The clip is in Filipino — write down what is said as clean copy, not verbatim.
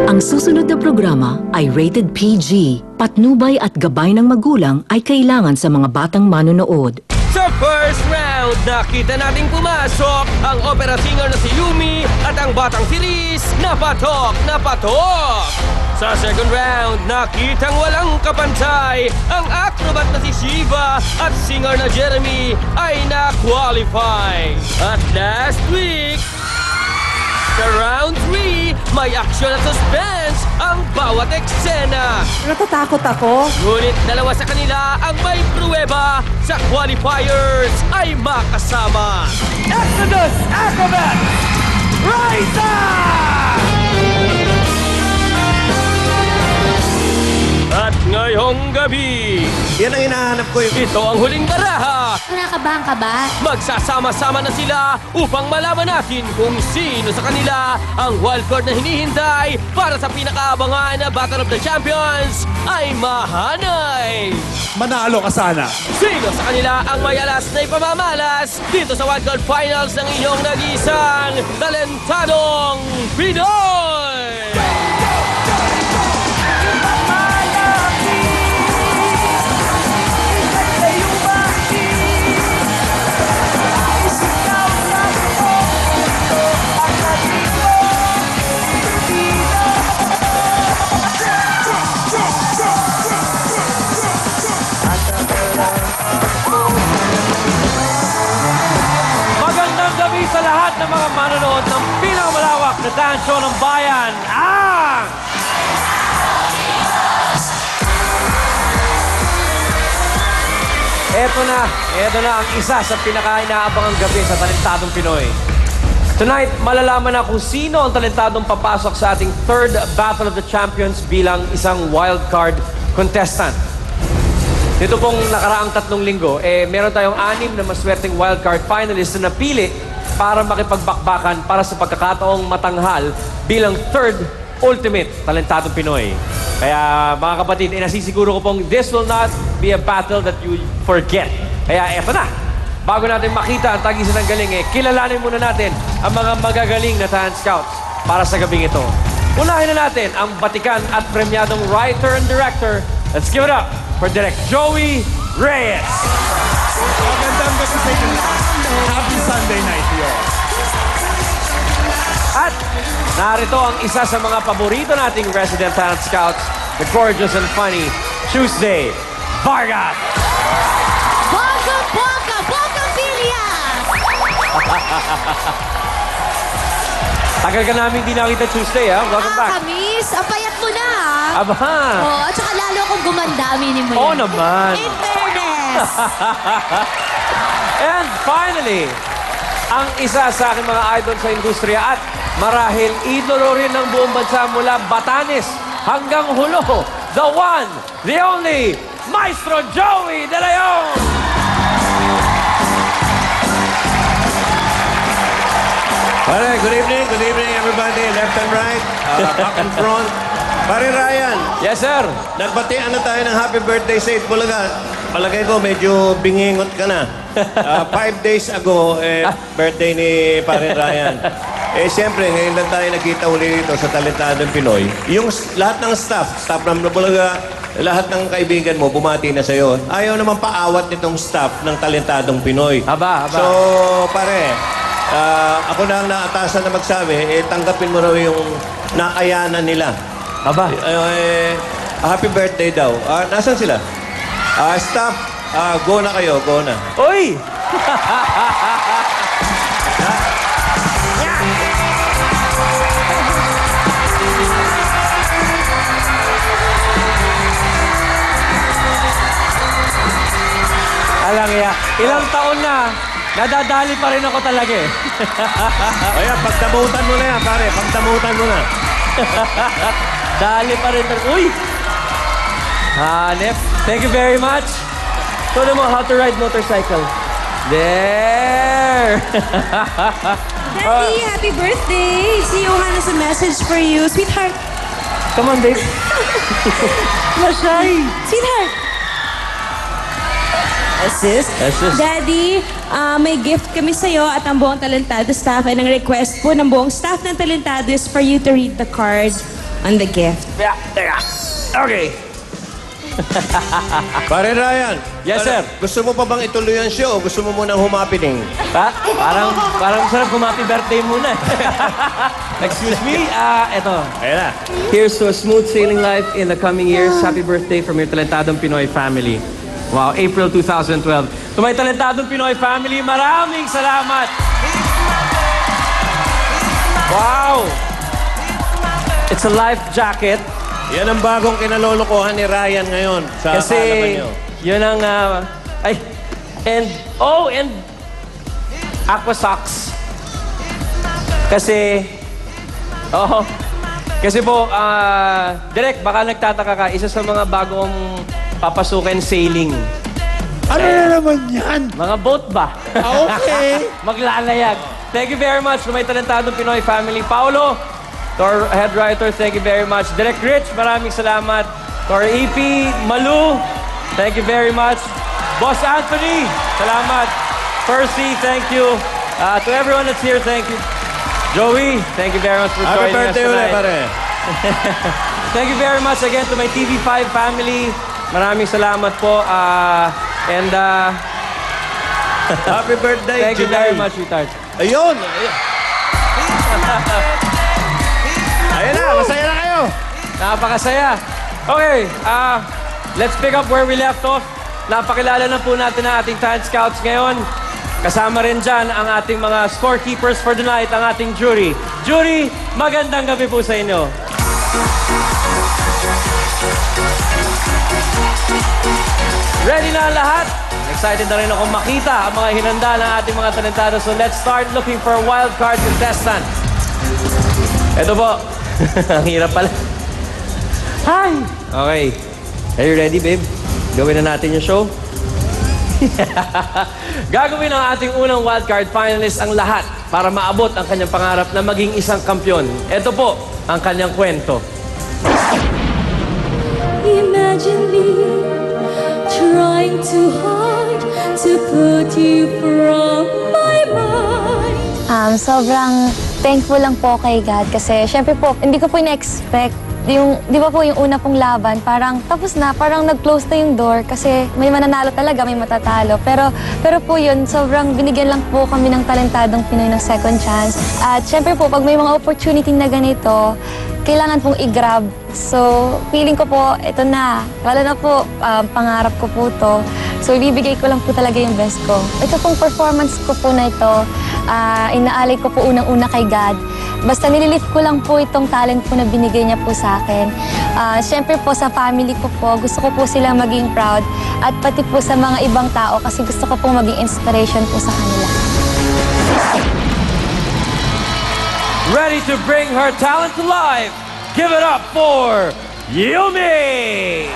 Ang susunod na programa ay rated PG. Patnubay at gabay ng magulang ay kailangan sa mga batang manonood. Sa first round, nakita nating pumasok ang opera singer na si Yumi at ang batang si Riz na patok na patok. Sa second round, nakitang walang kapantay ang acrobat na si Shiva at singer na Jeremy ay na-qualify. At last week, sa round 3, may action at suspense ang bawat eksena. Natatakot ako. Ngunit dalawa sa kanila ang may pruweba sa qualifiers ay makasama. Exodus Acrobat! Rise up! At ngayong gabi, yan ang hinahanap ko. ito ang huling baraha. Nakakabahan ka ba? Magsasama-sama na sila upang malaman natin kung sino sa kanila ang wildcard na hinihintay para sa pinakaabangan na Battle of the Champions ay mahanay. Manalo ka sana. Sino sa kanila ang may alas na ipamamalas dito sa wildcard finals ng inyong nag-iisang talentadong Pinoy? Magandang gabi sa lahat ng mga manonood ng pinakamalawak na dance show ng bayan, ang... Eto na ang isa sa pinaka-inaabangang gabi sa Talentadong Pinoy. Tonight, malalaman na kung sino ang talentadong papasok sa ating third Battle of the Champions bilang isang wildcard contestant. Dito pong nakaraang 3 linggo, meron tayong 6 na maswerteng wildcard finalists na napili para makipagbakbakan para sa pagkakataong matanghal bilang third ultimate talentadong Pinoy. Kaya mga kapatid, nasisiguro ko pong this will not be a battle that you forget. Kaya eto na, bago natin makita ang tagisan ng galing, kilalanin muna natin ang mga magagaling na talent scouts para sa gabing ito. Unahin na natin ang batikan at premyadong writer and director. Let's give it up for Direct Joey Reyes. Magandang gabi sa inyo. Happy Sunday night to you. At narito ang isa sa mga paborito nating resident talent scouts, the gorgeous and funny Tuesday Vargas. Bongga-Bilias! Tagal ka namin di nakita Tuesday, ha? Welcome back. Kamis, ang payat mo na, ha? Aba. Oo, at saka lalo akong gumanda, aminin mo yan. Oo naman. In fairness. And finally, ang isa sa aking mga idol sa industriya at marahil idolo rin ng buong bansa mula Batanes hanggang Hulo, the one, the only, Maestro Joey De Leon! Pare, good evening everybody, left and right, back and front. Pare Ryan, Yes, sir. nagbatian na tayo ng happy birthday sa Itbulaga. Palagay ko, medyo bingingot ka na. 5 days ago, birthday ni Pare Ryan. Siyempre, ngayon lang tayo nakita uli dito sa Talentadong Pinoy. Yung lahat ng staff ng Itbulaga, lahat ng kaibigan mo, bumati na sa'yo. Ayaw naman paawat nitong staff ng Talentadong Pinoy. Aba. So, pare, ako na ang naatasan na magsabi, tanggapin mo raw yung nakayanan nila. Aba. Happy birthday daw. Nasaan sila? Staff, go na kayo, go na. Uy! Alang iya, ilang taon na, nadadali pa rin ako talaga eh. Ayan, pagdamutan mo na yan, pare. Pagdamutan mo na. Dali pa rin. Uy! Hanep, thank you very much. Show them how to ride motorcycle. There! Daddy, happy birthday! Si Johan has a message for you. Sweetheart. Come on, babe. Masay. Sweetheart. Assist. Daddy, may gift kami sa'yo at ang buong Talentado staff. And ang request po ng buong staff ng Talentado is for you to read the card on the gift. Yeah, teka. Okay. Pare Ryan. Yes, sir. Gusto mo pa bang ituloy ang show o gusto mo munang humapining? Ha? Parang sarap kung happy birthday muna. Excuse me? Eto. Ayan na. Here's to a smooth sailing life in the coming years. Happy birthday from your talentadong Pinoy family. Wow, April 2012. To my talentadong Pinoy family, maraming salamat. Wow! It's a life jacket. Yan ang bagong kinalolokohan ni Ryan ngayon sa Kasi kalaban niyo. yun ang... and aqua socks. Kasi... Kasi po, Direk, baka nagtataka ka, isa sa mga bagong papasukin sailing. Ano na naman yan? Mga boat ba? Okay. Maglalayag. Thank you very much to my talentadong Pinoy family. Paolo, to our head writer, thank you very much. Direk Rich, maraming salamat. To our EP, Malu, thank you very much. Boss Anthony, salamat. Percy, thank you. To everyone that's here, thank you. Joey, thank you very much for Happy joining us birthday ulit, tonight. pare. Thank you very much again to my TV5 family. Maraming salamat po. Happy birthday, Thank you very much, sweetheart. Ayun! Ayun na, masaya na kayo! Napakasaya. Okay, let's pick up where we left off. Napakilala na po natin ang ating talent scouts ngayon. Kasama rin dyan ang ating mga scorekeepers for the night, ang ating jury. Jury, magandang gabi po sa inyo. Ready na ang lahat? Excited na rin ako makita ang mga hinanda ng ating mga talentado. So let's start looking for a wild card contestant. Ito po. Ang hirap pala. Hi! Okay. Are you ready, babe? Gawin na natin yung show. Gagawin ng ating unang wildcard finalist ang lahat para maabot ang kanyang pangarap na maging isang kampyon. Ito po ang kanyang kwento. Imagine me trying too hard to put you from my mind. Sobrang thankful lang po kay God kasi syempre po, hindi ko po ina-expect yung, di ba po yung una pong laban, parang tapos na, parang nag-close na yung door kasi may mananalo talaga, may matatalo. Pero po yun, sobrang binigyan lang po kami ng talentadong Pinoy ng second chance. At syempre po, pag may mga opportunity na ganito, kailangan pong i-grab. So, feeling ko po, ito na. Lalo na po, pangarap ko po to. So, ibibigay ko lang po talaga yung best ko. Ito pong performance ko po na ito, inaalay ko po unang-una kay God. Basta nililift ko lang po itong talent po na binigay niya po sa akin. Siyempre po sa family ko po, gusto ko po silang maging proud. At pati po sa mga ibang tao kasi gusto ko po maging inspiration po sa kanila. Ready to bring her talent to life. Give it up for Yumi!